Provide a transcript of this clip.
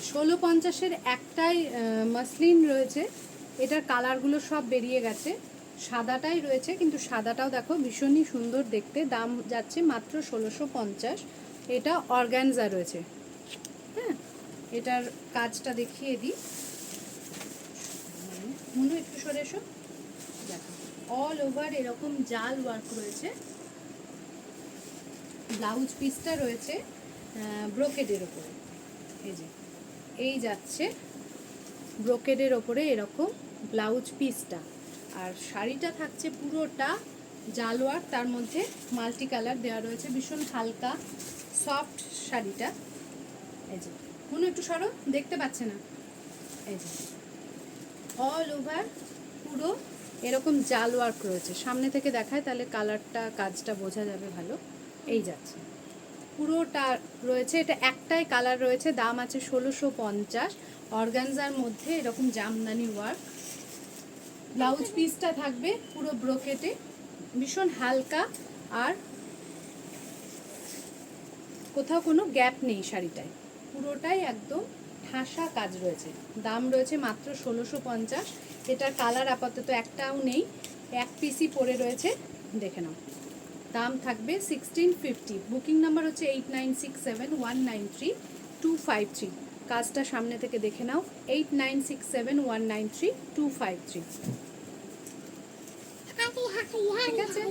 1650-এর একটাই মাসলিন রয়েছে, এটার কালারগুলো সব বেরিয়ে গেছে, সাদাটাই রয়েছে, কিন্তু সাদাটাও দেখো ভীষণই সুন্দর দেখতে। দাম যাচ্ছে মাত্র 1650। এটা অর্গানজা রয়েছে। হ্যাঁ, এটার কাজটা দেখিয়ে দিই। মনে একটু সরে এসো, দেখো অল ওভার এরকম জাল ওয়ার্ক রয়েছে। ব্লাউজ পিসটা রয়েছে ব্রোকেডের ওপরে, এই যে এই যাচ্ছে ব্রোকেডের ওপরে এরকম ব্লাউজ পিসটা, আর শাড়িটা থাকছে পুরোটা জাল ওয়ার্ক, তার মধ্যে মাল্টি কালার দেওয়া রয়েছে, ভীষণ হালকা সফট শাড়িটা। এই যে মনে একটু সরো, দেখতে পাচ্ছে না, এই যে অল ওভার পুরো এরকম জাল ওয়ার্ক রয়েছে। সামনে থেকে দেখায় তাহলে কালারটা কাজটা বোঝা যাবে ভালো। এই যাচ্ছে পুরোটা রয়েছে, এটা একটাই কালার রয়েছে, দাম আছে 1650। অর্গানজার মধ্যে এরকম জামদানি ওয়ার্ক, ব্লাউজ পিসটা থাকবে পুরো ব্রোকেটে, ভীষণ হালকা, আর কোথাও কোনো গ্যাপ নেই শাড়িটায়, পুরোটাই একদম ঠাসা কাজ রয়েছে। দাম রয়েছে মাত্র 1650। এটার কালার আপাতত একটাও নেই, এক পিসই পরে রয়েছে, দেখে নাও। দাম থাকবে 1650। বুকিং নাম্বার হচ্ছে 8967193253। কাজটা সামনে থেকে দেখে নাও, 8967193253। ঠিক আছে।